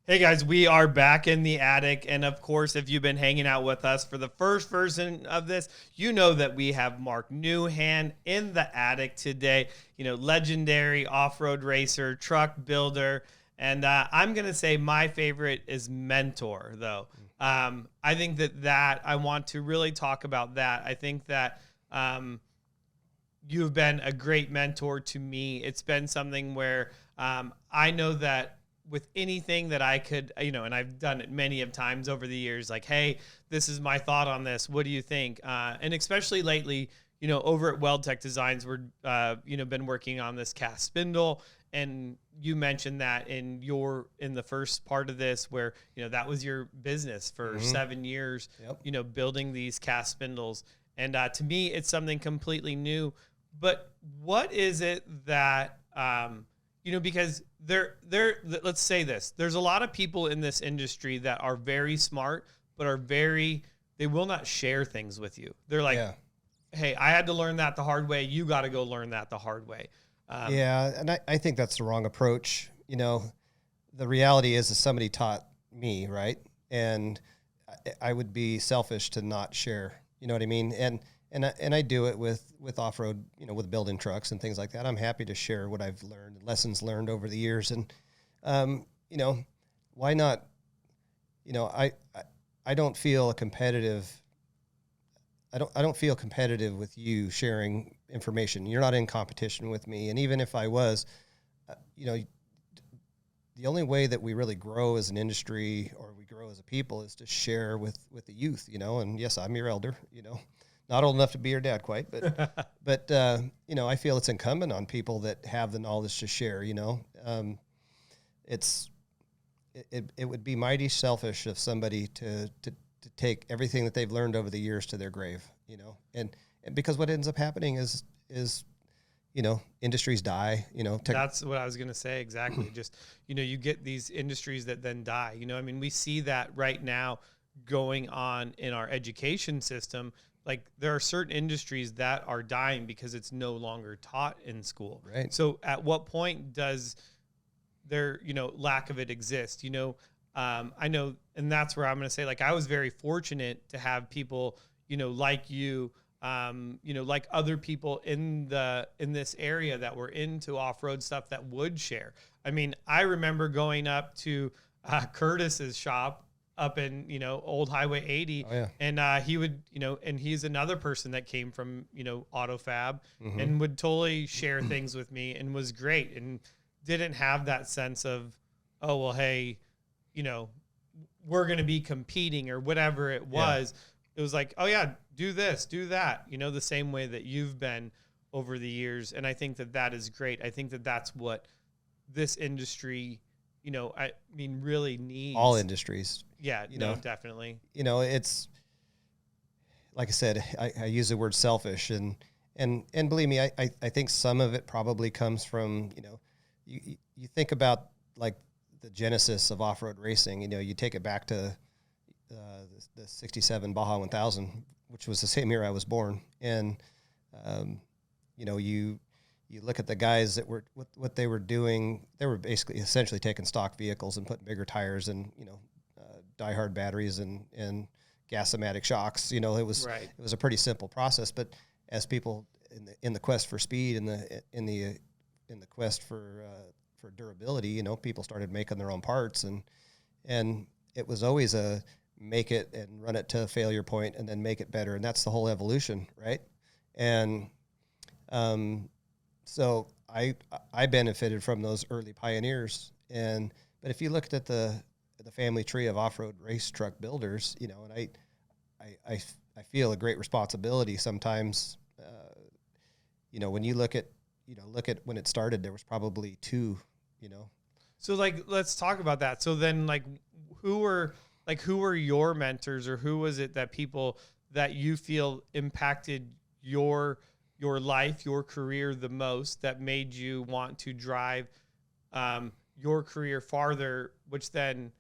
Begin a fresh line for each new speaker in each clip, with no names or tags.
Hey guys, we are back in the attic. And of course, if you've been hanging out with us for the first version of this, you know that we have Mark Newhan in the attic today. You know, legendary off-road racer, truck builder. And I'm going to say my favorite is mentor, though. I think that I want to really talk about that. I think that you've been a great mentor to me. It's been something where I know that with anything that I could, and I've done it many of times over the years, like, hey, this is my thought on this. What do you think? And especially lately, over at Weld Tech Designs, we're, been working on this cast spindle. And you mentioned that in the first part of this, where, that was your business for 7 years, building these cast spindles. And to me, it's something completely new. But what is it that, because let's say this, there's a lot of people in this industry that are very smart, but they will not share things with you. They're like, hey, I had to learn that the hard way. You got to go learn that the hard way.
And I think that's the wrong approach. The reality is somebody taught me, right? And I would be selfish to not share, you know what I mean? And I do it with off-road, with building trucks and things like that. I'm happy to share what I've learned, lessons learned over the years. And, why not? I don't feel competitive. I don't feel competitive with you sharing information. You're not in competition with me. And even if I was, the only way that we really grow as an industry or we grow as a people is to share with the youth, and yes, I'm your elder, not old enough to be your dad quite, but I feel it's incumbent on people that have the knowledge to share. It would be mighty selfish of somebody to take everything that they've learned over the years to their grave, and because what ends up happening is industries die.
That's what I was going to say exactly. Just you get these industries that then die. We see that right now going on in our education system. Like there are certain industries that are dying because it's no longer taught in school.
Right.
So at what point does there, lack of it exist? I know, and that's where I'm going to say, like, I was very fortunate to have people, like you, like other people in this area that were into off-road stuff that would share. I remember going up to Curtis's shop up in, old Highway 80.
Oh, yeah.
And he would, and he's another person that came from, AutoFab and would totally share things with me and was great and didn't have that sense of, oh, well, hey, we're going to be competing or whatever it was. Yeah. It was like, oh yeah, do this, do that, the same way that you've been over the years. And I think that is great. I think that that's what this industry, really needs.
All industries.
Yeah, definitely.
It's like I said, I use the word selfish and believe me, I think some of it probably comes from, you think about like the genesis of off-road racing, you take it back to the 67 Baja 1000, which was the same year I was born. And, you look at the guys that were, what they were doing, they were basically essentially taking stock vehicles and putting bigger tires and, die-hard batteries and gas-o-matic shocks. It was a pretty simple process. But as people in the quest for speed and in the quest for durability, people started making their own parts and it was always a make it and run it to a failure point and then make it better. And that's the whole evolution, right? And so I benefited from those early pioneers. But if you looked at the family tree of off-road race truck builders, and I feel a great responsibility sometimes. When you look at when it started, there was probably two.
So let's talk about that. So then who were your mentors, or who was it that people that you feel impacted your life, your career the most, that made you want to drive your career farther, which then,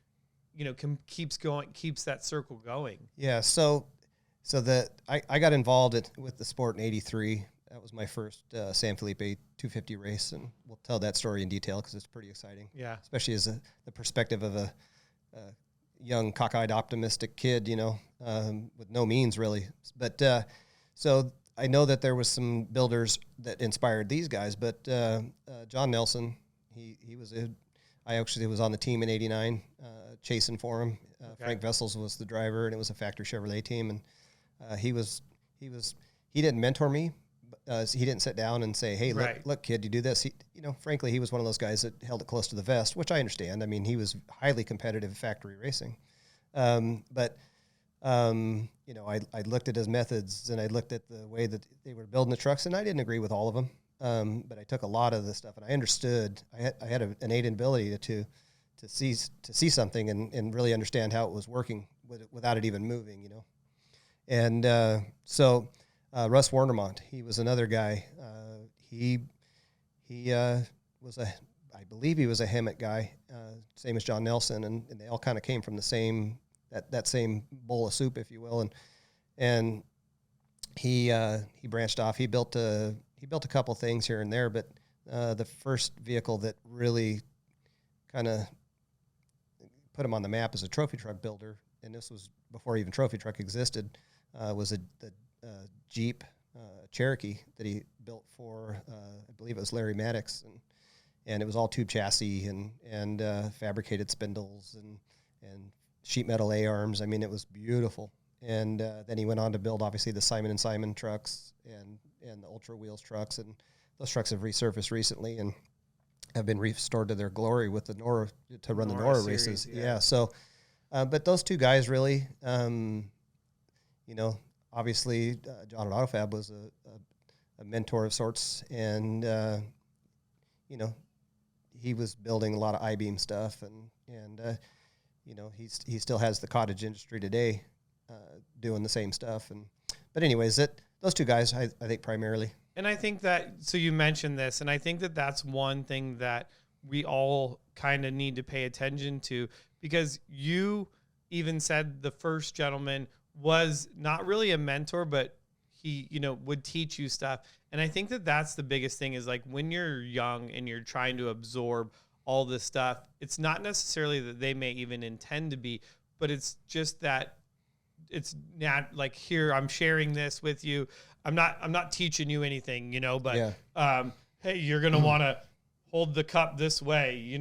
keeps that circle going?
Yeah. So I got involved with the sport in '83. That was my first San Felipe 250 race, and we'll tell that story in detail because it's pretty exciting.
Yeah.
Especially as the perspective of young, cockeyed, optimistic kid, with no means really. But so I know that there was some builders that inspired these guys, but John Nelson, I actually was on the team in '89, chasing for him.
Okay.
Frank Vessels was the driver, and it was a factory Chevrolet team, and he didn't mentor me. He didn't sit down and say, "Hey, look, kid, you do this." Frankly, he was one of those guys that held it close to the vest, which I understand. I mean, he was highly competitive factory racing. But I looked at his methods, and I looked at the way that they were building the trucks, and I didn't agree with all of them. But I took a lot of the stuff, and I understood. I had an innate ability to see something and really understand how it was working without it even moving. And so Russ Warnermont, he was another guy. He was I believe he was a Hemet guy, same as John Nelson, and they all kind of came from the same that same bowl of soup, if you will. And he branched off. He built a couple things here and there, but the first vehicle that really kind of put him on the map as a trophy truck builder, and this was before even trophy truck existed, was the Jeep Cherokee that he built for, I believe it was Larry Maddox, and it was all tube chassis and fabricated spindles and sheet metal A-arms. I mean, it was beautiful. And then he went on to build, obviously, the Simon & Simon trucks and the Ultra Wheels trucks, and those trucks have resurfaced recently and have been restored to their glory with the Nora to run the Nora
series,
races.
yeah.
So, but those two guys really, obviously, John at AutoFab was a mentor of sorts, and he was building a lot of I-beam stuff, and he still has the cottage industry today, doing the same stuff. But anyways, those two guys, I think primarily.
And I think that, so you mentioned this, and I think that that's one thing that we all kind of need to pay attention to, because you even said the first gentleman was not really a mentor, but he, would teach you stuff. And I think that that's the biggest thing is, like, when you're young and you're trying to absorb all this stuff, it's not necessarily that they may even intend to be, but it's just that it's not like, here, I'm sharing this with you. I'm not teaching you anything, but,
Yeah.
hey, you're going to want to hold the cup this way,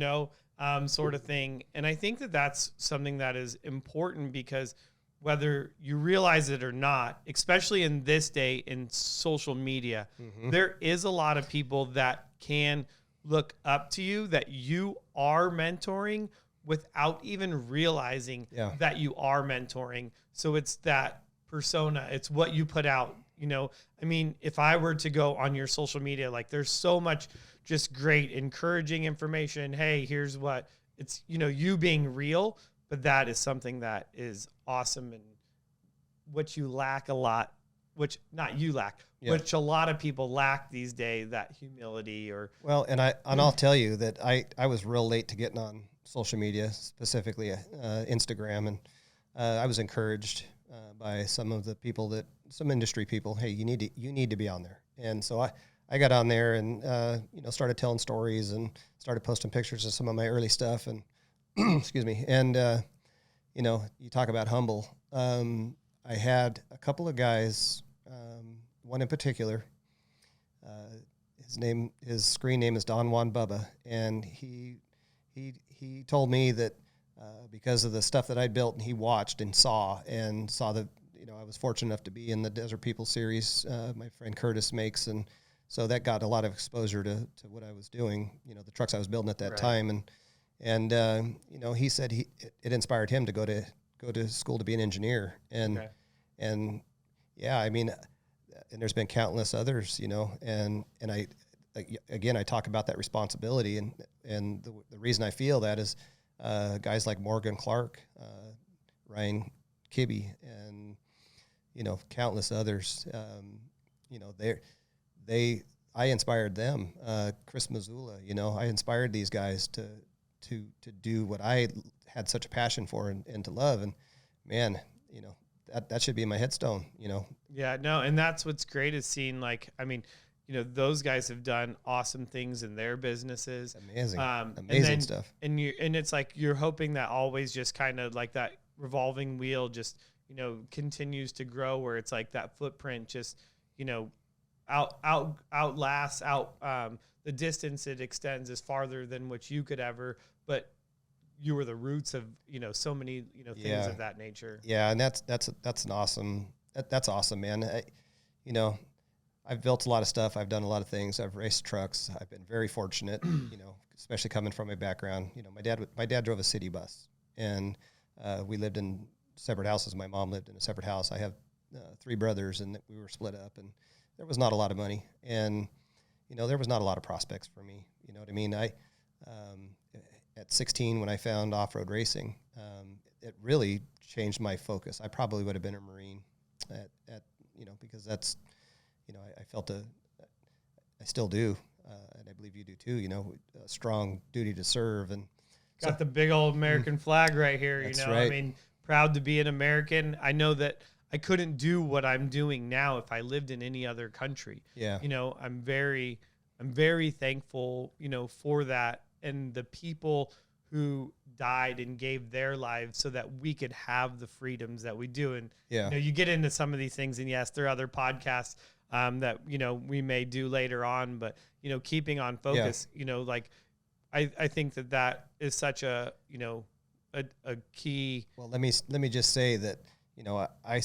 sort of thing. And I think that that's something that is important, because whether you realize it or not, especially in this day in social media, there is a lot of people that can look up to you, that you are mentoring without even realizing that you are mentoring. So it's that persona. It's what you put out. I mean, if I were to go on your social media, like, there's so much just great, encouraging information. Hey, here's what it's, you being real, but that is something that is awesome, and what you lack a lot, which not you lack, which a lot of people lack these days, that humility
and I'll tell you that I was real late to getting on social media, specifically Instagram, and I was encouraged by some of the people some industry people. Hey, you need to be on there. And so I got on there and started telling stories and started posting pictures of some of my early stuff, and excuse me. And you talk about humble. I had a couple of guys, one in particular. His screen name is Don Juan Bubba, and he told me that because of the stuff that I built, and he watched and saw the, I was fortunate enough to be in the Desert People series, my friend Curtis makes, and so that got a lot of exposure to what I was doing, the trucks I was building at that time, and he said it inspired him to go to school to be an engineer, and I mean, and there's been countless others, and I talk about that responsibility, and the reason I feel that is guys like Morgan Clark, Ryan Kibbe, and countless others. I inspired them. Chris Missoula, I inspired these guys to do what I had such a passion for and to love. And man, that should be my headstone.
Yeah, no, and that's what's great is seeing, like, I mean, those guys have done awesome things in their businesses.
Amazing,
And
amazing stuff.
And it's like you're hoping that always just kind of like that revolving wheel just, continues to grow, where it's like that footprint just, outlasts the distance it extends is farther than what you could ever, but you were the roots of, so many, things of that nature.
Yeah. And that's an awesome, that's awesome, man. I've built a lot of stuff. I've done a lot of things. I've raced trucks. I've been very fortunate, especially coming from my background. My dad drove a city bus, and we lived in separate houses. My mom lived in a separate house. I have 3 brothers, and we were split up, and there was not a lot of money, and there was not a lot of prospects for me. You know what I mean? At 16, when I found off-road racing, it really changed my focus. I probably would have been a Marine because that's, I felt I still do, and I believe you do too, a strong duty to serve. And
got the big old American flag right here.
That's right.
I mean, proud to be an American. I know that I couldn't do what I'm doing now if I lived in any other country.
Yeah.
I'm very thankful, for that, and the people who died and gave their lives so that we could have the freedoms that we do. And you get into some of these things, and yes, there are other podcasts that we may do later on, but keeping on focus, like I think that is such a a key.
Well, let me just say that I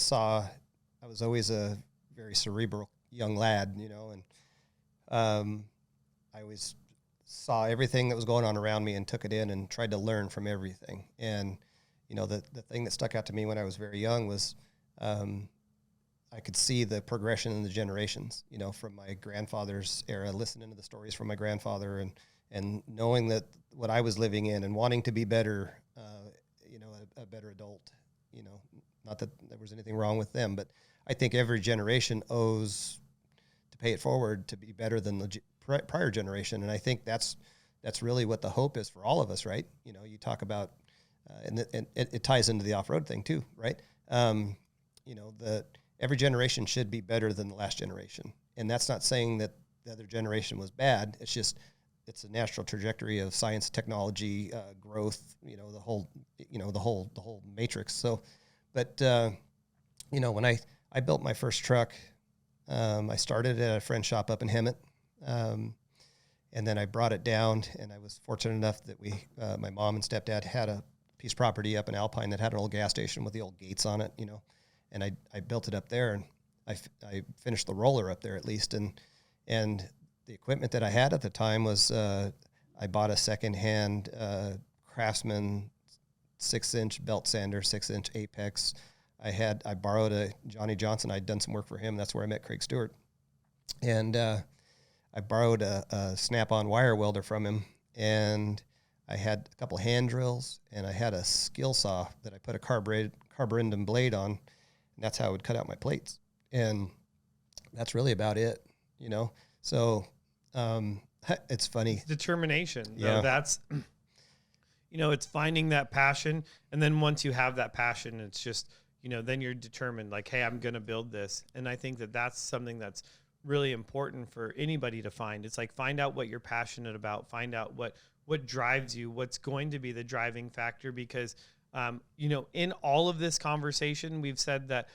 was always a very cerebral young lad, and I always saw everything that was going on around me and took it in and tried to learn from everything. And the thing that stuck out to me when I was very young was I could see the progression in the generations, from my grandfather's era, listening to the stories from my grandfather, and knowing that what I was living in and wanting to be better, a better adult. Not that there was anything wrong with them, but I think every generation owes to pay it forward to be better than the prior generation. And I think that's really what the hope is for all of us, right? You talk about, and it ties into the off-road thing too, right? That every generation should be better than the last generation. And that's not saying that the other generation was bad. It's just, it's a natural trajectory of science, technology, growth, the whole matrix. So, but, when I built my first truck, I started at a friend's shop up in Hemet. And then I brought it down, and I was fortunate enough that my mom and stepdad had a piece of property up in Alpine that had an old gas station with the old gates on it, and I built it up there, and I finished the roller up there at least. And the equipment that I had at the time was, I bought a secondhand, Craftsman 6-inch belt sander, 6-inch Apex. I borrowed a Johnny Johnson. I'd done some work for him. That's where I met Craig Stewart. And, I borrowed a snap-on wire welder from him, and I had a couple hand drills, and I had a skill saw that I put a carborundum blade on, and that's how I would cut out my plates. And that's really about it, So it's funny.
It's determination.
Yeah.
That's, it's finding that passion, and then once you have that passion, it's just, then you're determined, like, hey, I'm going to build this. And I think that that's something that's really important for anybody to find. It's like, find out what you're passionate about, find out what drives you, what's going to be the driving factor, because in all of this conversation, we've said that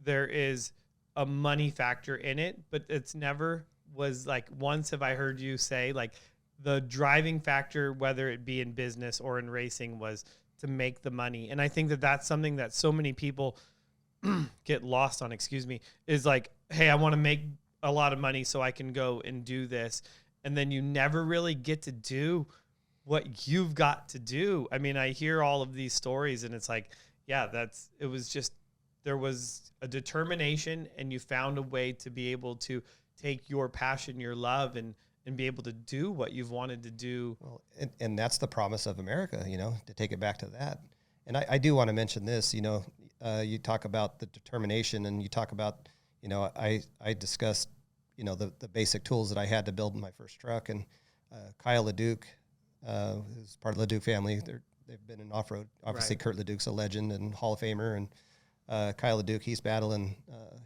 there is a money factor in it, but it's never was like, once have I heard you say like the driving factor, whether it be in business or in racing, was to make the money. And I think that that's something that so many people get lost on, is like, hey, I want to make a lot of money so I can go and do this. And then you never really get to do what you've got to do. I mean, I hear all of these stories, and it's like, yeah, there was a determination, and you found a way to be able to take your passion, your love, and be able to do what you've wanted to do.
Well, and that's the promise of America, to take it back to that. And I do want to mention this, you talk about the determination, and you talk about, I discussed, the basic tools that I had to build my first truck. And Kyle LeDuc, who's part of the LeDuc family, they've been in off-road. Obviously, right. Kurt LeDuc's a legend and Hall of Famer. And Kyle LeDuc, he's battling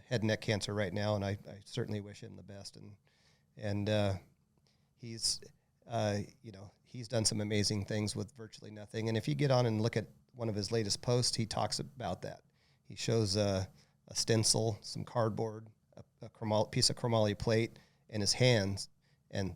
head and neck cancer right now, and I certainly wish him the best. and he's he's done some amazing things with virtually nothing. And if you get on and look at one of his latest posts, he talks about that. He shows a stencil, some cardboard, a piece of chromoly plate, and his hands. And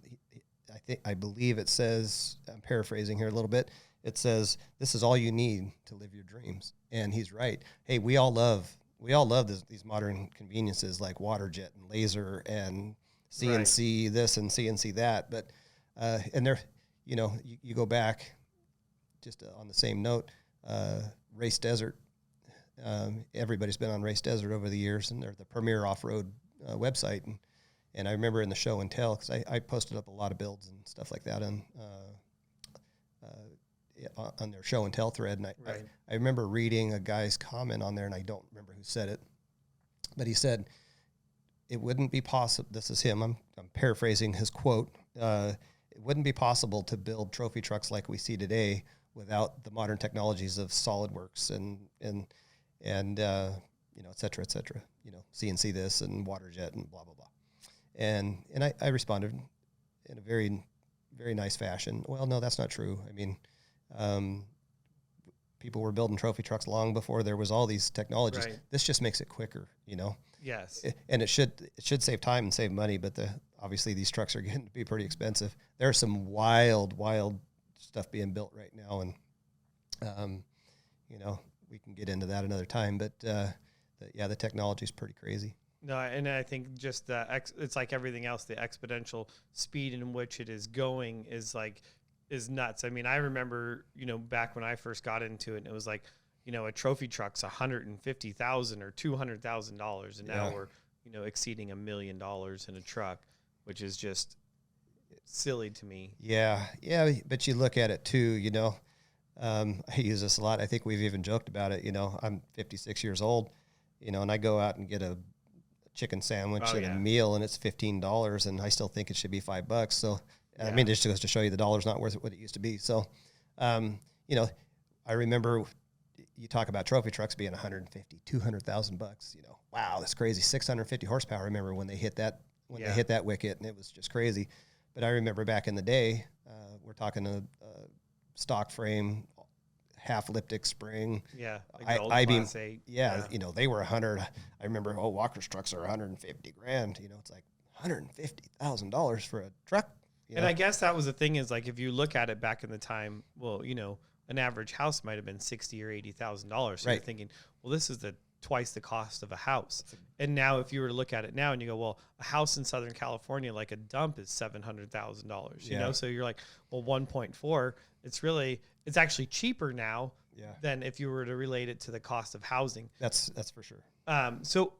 I believe it says, I'm paraphrasing here a little bit, it says, "This is all you need to live your dreams." And he's right. Hey, we all love these modern conveniences like water jet and laser and CNC this and CNC that. But and there, you go back just on the same note, Race Desert. Everybody's been on Race Desert over the years, and they're the premier off-road website. And I remember in the show and tell, because I posted up a lot of builds and stuff like that on their show and tell thread. And I remember reading a guy's comment on there, and I don't remember who said it, but he said, it wouldn't be possible, this is him, I'm paraphrasing his quote, it wouldn't be possible to build trophy trucks like we see today without the modern technologies of SolidWorks and et cetera, CNC this and water jet and blah, blah, blah. And I responded in a very, very nice fashion. Well, no, that's not true. I mean, people were building trophy trucks long before there was all these technologies. Right. This just makes it quicker,
Yes.
And it should save time and save money, but obviously these trucks are getting to be pretty expensive. There's some wild stuff being built right now, and we can get into that another time. But the technology is pretty crazy.
No, and I think just it's like everything else. The exponential speed in which it is going is nuts. I mean, I remember, back when I first got into it, and it was like, a trophy truck's $150,000 or $200,000, and now we're, exceeding $1 million in a truck, which is just silly to me.
Yeah, but you look at it too. I use this a lot. I think we've even joked about it. I'm 56 years old, and I go out and get a chicken sandwich and a meal, and it's $15, and I still think it should be $5. So, I mean, it just goes to show you the dollar's not worth what it used to be. So, I remember you talk about trophy trucks being $150,000, $200,000. Wow, that's crazy. 650 horsepower. I remember when they hit that they hit that wicket, and it was just crazy. But I remember back in the day, we're talking a stock frame, half elliptic spring.
Yeah,
I-beam. Yeah, they were 100. I remember, Walker's trucks are $150,000. It's like $150,000 for a truck.
And I guess that was the thing is, like, if you look at it back in the time, well, an average house might have been $60,000 or $80,000. So you're thinking, well, this is twice the cost of a house. And now if you were to look at it now and you go, well, a house in Southern California, like a dump, is $700,000, so you're like, well, 1.4, it's actually cheaper now than if you were to relate it to the cost of housing.
That's for sure.
So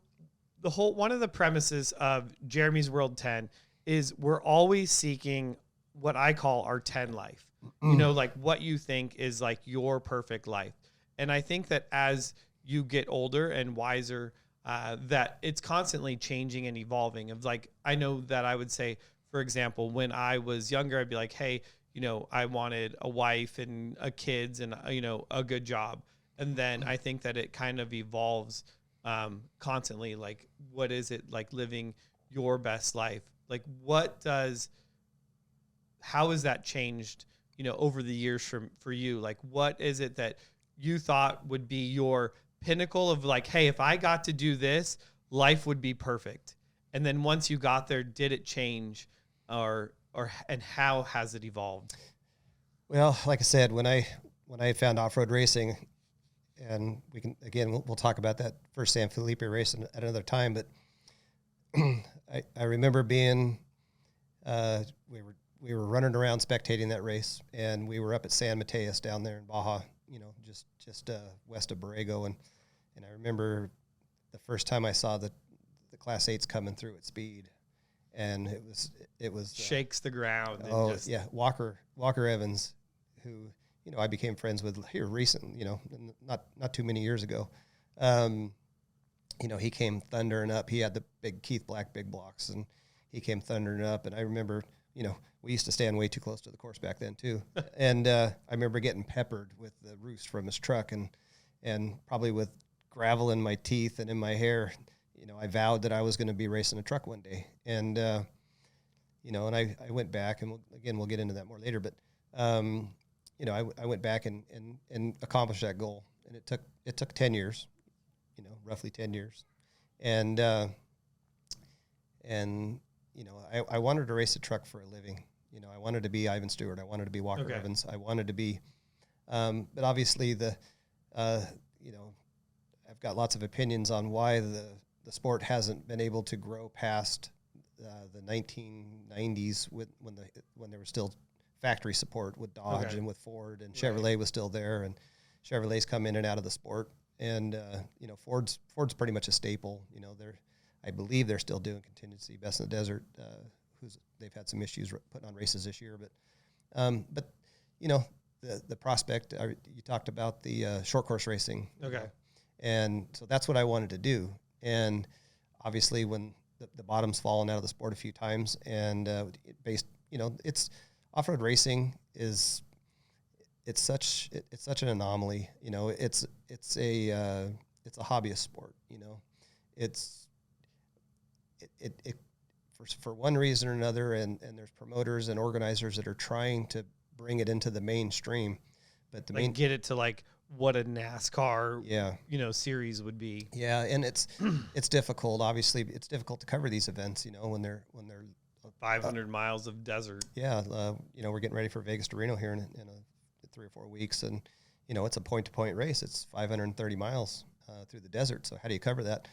one of the premises of Jeremy's World 10 is we're always seeking what I call our 10 life, like what you think is like your perfect life. And I think that as you get older and wiser, that it's constantly changing and evolving. I know that I would say, for example, when I was younger, I'd be like, hey, I wanted a wife and kids and, a good job. And then I think that it kind of evolves constantly. Like, what is it like living your best life? Like, how has that changed, over the years for you? Like, what is it that you thought would be your pinnacle of like, hey, if I got to do this, life would be perfect? And then once you got there, did it change and how has it evolved?
Well, like I said, when I found off-road racing, and we'll talk about that first San Felipe race at another time, but I remember being, we were running around spectating that race, and we were up at San Mateus down there in Baja, just west of Borrego, and I remember the first time I saw the Class 8s coming through at speed, and it was
shakes the ground.
Walker Evans, who I became friends with here recently, not too many years ago. He came thundering up. He had the big Keith Black big blocks, and he came thundering up. And I remember, we used to stand way too close to the course back then too. And I remember getting peppered with the roost from his truck, and probably with gravel in my teeth and in my hair, I vowed that I was going to be racing a truck one day. And And I went back, and we'll get into that more later, but, I went back and accomplished that goal, and it took 10 years, roughly 10 years. And I wanted to race a truck for a living. I wanted to be Ivan Stewart. I wanted to be Walker Evans. I wanted to be, but obviously I've got lots of opinions on why the sport hasn't been able to grow past the 1990s when there was still factory support with Dodge and with Ford, and Chevrolet was still there, and Chevrolet's come in and out of the sport. And, Ford's pretty much a staple. I believe they're still doing contingency. Best in the Desert, they've had some issues putting on races this year, but the prospect, you talked about the short course racing.
Okay.
And so that's what I wanted to do. And obviously when the bottom's fallen out of the sport a few times, and it's off-road racing it's such an anomaly. It's a hobbyist sport. For one reason or another, and there's promoters and organizers that are trying to bring it into the mainstream, but
get it to like what a NASCAR series would be.
Yeah, and it's difficult. Obviously, it's difficult to cover these events. When they're
500 miles of desert.
Yeah, we're getting ready for Vegas to Reno here in 3 or 4 weeks, and it's a point-to-point race. It's 530 miles through the desert. So how do you cover that?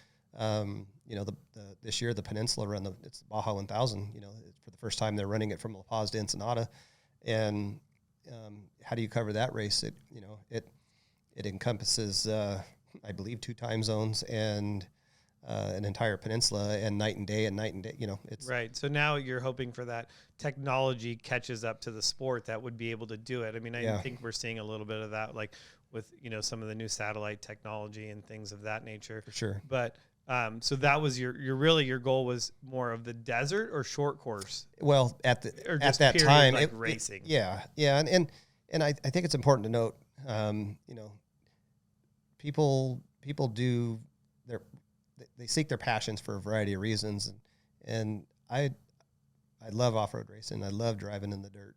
This year the Peninsula run it's the Baja 1000. For the first time they're running it from La Paz to Ensenada, and how do you cover that race? It encompasses I believe 2 time zones and an entire peninsula, and night and day. It's
right. So now you're hoping for that technology catches up to the sport that would be able to do it. I mean, I think we're seeing a little bit of that, like with some of the new satellite technology and things of that nature.
For sure.
But so that was your goal was more of the desert or short course?
Well, at that time,
racing.
And I think it's important to note, people do they seek their passions for a variety of reasons, and I love off-road racing. I love driving in the dirt.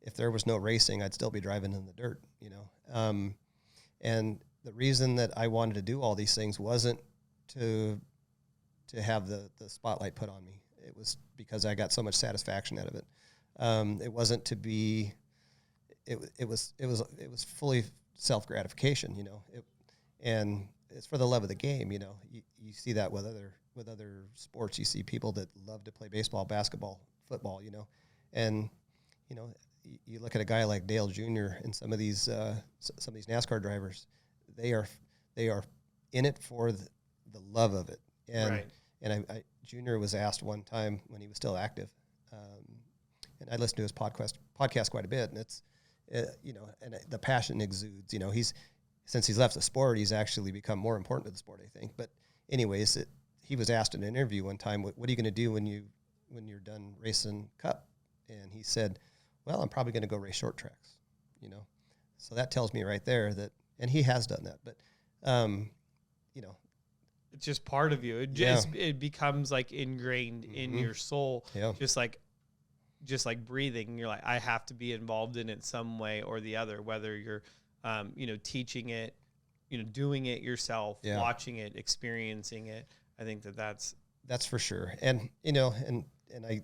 If there was no racing, I'd still be driving in the dirt. And the reason that I wanted to do all these things wasn't to have the spotlight put on me. It was because I got so much satisfaction out of it. It wasn't to be. It was fully self-gratification. And it's for the love of the game. You see that with other sports. You see people that love to play baseball, basketball, football. And you look at a guy like Dale Jr. and some of these NASCAR drivers. They are in it for the love of it. And Junior was asked one time when he was still active, and I listened to his podcast quite a bit, and it's and the passion exudes. Since he's left the sport, he's actually become more important to the sport, I think. But anyways, he was asked in an interview one time, what are you going to do when you're done racing Cup? And he said, well, I'm probably going to go race short tracks. So that tells me right there that, and he has done that, but
it's just part of you. It becomes like ingrained in your soul.
Yeah.
Just like breathing. You're like, I have to be involved in it some way or the other, whether you're teaching it, doing it yourself, watching it, experiencing it. I think that's
for sure. And I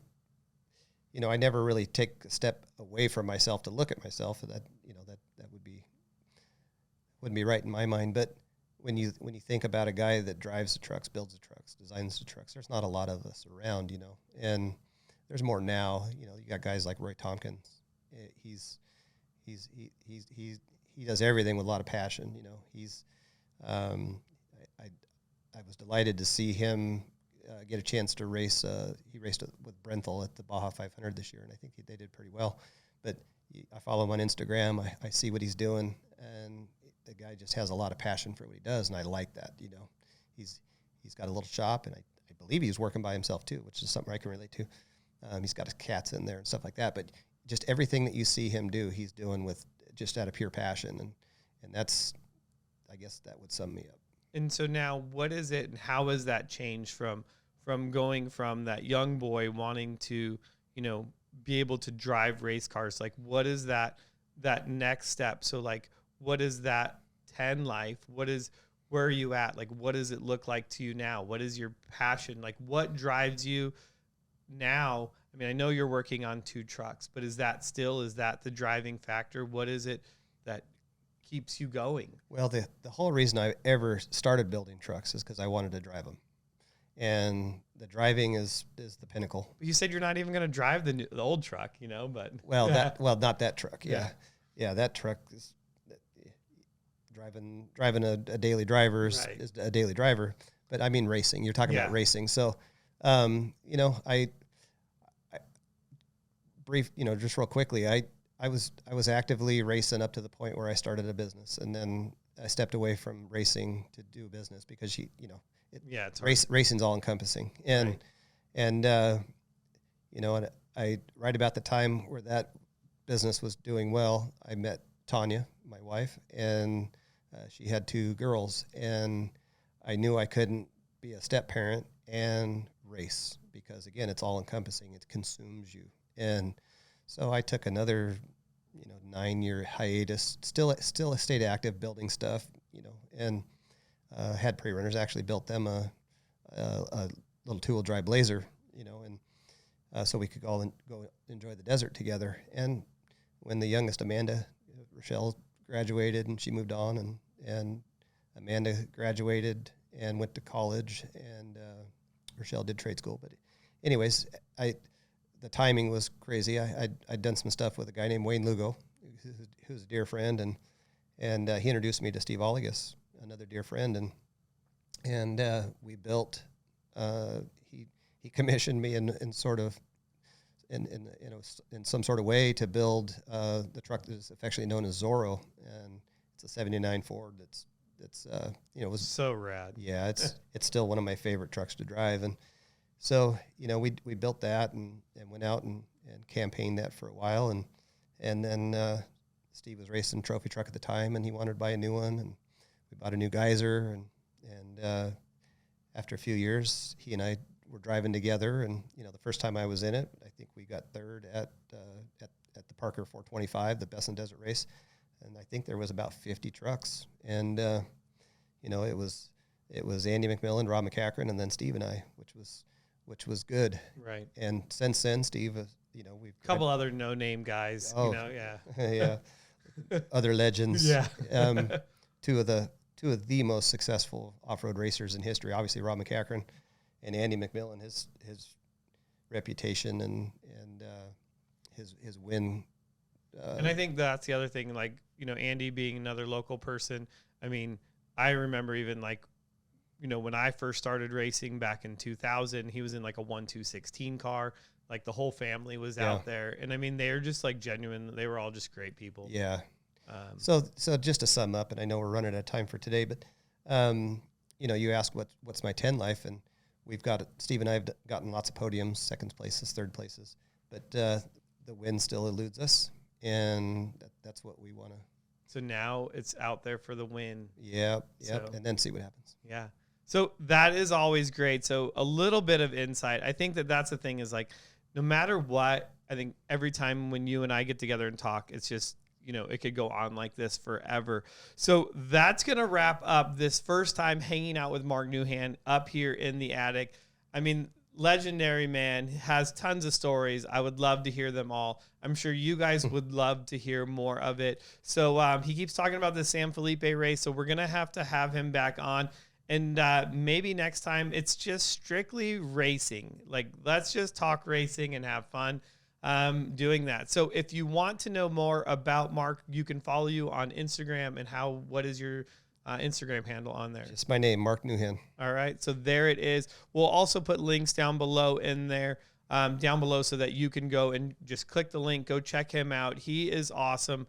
never really take a step away from myself to look at myself. That wouldn't be right in my mind. But when you think about a guy that drives the trucks, builds the trucks, designs the trucks, there's not a lot of us around, and there's more now. You got guys like Roy Tompkins. He does everything with a lot of passion. I was delighted to see him get a chance to race. He raced with Brenthal at the Baja 500 this year, and I think they did pretty well. But I follow him on Instagram. I see what he's doing, and the guy just has a lot of passion for what he does, and I like that. He's got a little shop, and I believe he's working by himself too, which is something I can relate to. He's got his cats in there and stuff like that. But just everything that you see him do, he's doing with just out of pure passion, and that's, I guess that would sum me up.
And so now, what is it, and how has that changed from from going from that young boy wanting to, be able to drive race cars? Like, what is that next step? So like, what is that 10 life? Where are you at? Like, what does it look like to you now? What is your passion? Like, what drives you now? I mean, I know you're working on 2 trucks, but is that the driving factor? What is it that keeps you going?
Well, the whole reason I ever started building trucks is because I wanted to drive them. And the driving is the pinnacle.
You said you're not even going to drive the old truck, but
not that truck. Yeah, that truck is driving a daily driver is a daily driver. But I mean racing. You're talking about racing. So, I just real quickly, I was actively racing up to the point where I started a business, and then I stepped away from racing to do a business because racing's all encompassing. And I right about the time where that business was doing well, I met Tanya, my wife, and she had 2 girls, and I knew I couldn't be a step parent and race because again, it's all encompassing. It consumes you. And so I took another 9-year hiatus, still stayed active building stuff, and had pre-runners, actually built them a little 2-wheel drive Blazer, and so we could all go enjoy the desert together. And when the youngest Rochelle graduated and she moved on, and Amanda graduated and went to college, and Rochelle did trade school. But anyways, the timing was crazy. I'd done some stuff with a guy named Wayne Lugo, who's a dear friend, and he introduced me to Steve Oligas, another dear friend, and we built. He commissioned me in sort of in some sort of way to build the truck that is affectionately known as Zorro, and it's a '79 Ford. It was
so rad.
Yeah, it's still one of my favorite trucks to drive, and so we built that and went out and campaigned that for a while, and then Steve was racing trophy truck at the time, and he wanted to buy a new one, and we bought a new Geyser, and after a few years, he and I were driving together, and the first time I was in it, I think we got third at the Parker 425, the Best in Desert race, and I think there was about 50 trucks, and it was Andy McMillan, Rob McCachran, and then Steve and I, which was good. Right. And since then, Steve, we've
a couple other no-name guys.
Yeah, other legends.
Yeah.
Two of the most successful off-road racers in history. Obviously, Rob McCachran and Andy McMillan. His reputation and his win.
And I think that's the other thing. Like Andy being another local person. I mean, I remember even when I first started racing back in 2000, he was in like a 1-2-16 car. Like the whole family was out there. And I mean, they're just like genuine. They were all just great people.
Yeah. So just to sum up, and I know we're running out of time for today, but, you asked what's my 10 life, and Steve and I have gotten lots of podiums, second places, third places, but the win still eludes us, and that's what we want to.
So now it's out there for the win.
Yep, and then see what happens.
Yeah. So that is always great. So a little bit of insight. I think that's the thing is like, no matter what, I think every time when you and I get together and talk, it's just, it could go on like this forever. So that's going to wrap up this first time hanging out with Mark Newhan up here in the attic. I mean, legendary man, has tons of stories. I would love to hear them all. I'm sure you guys would love to hear more of it. So he keeps talking about the San Felipe race. So we're going to have him back on. And maybe next time it's just strictly racing. Like, let's just talk racing and have fun doing that. So if you want to know more about Mark, you can follow you on Instagram. And what is your Instagram handle on there?
It's my name, Mark Newhan.
All right. So there it is. We'll also put links down below so that you can go and just click the link, go check him out. He is awesome.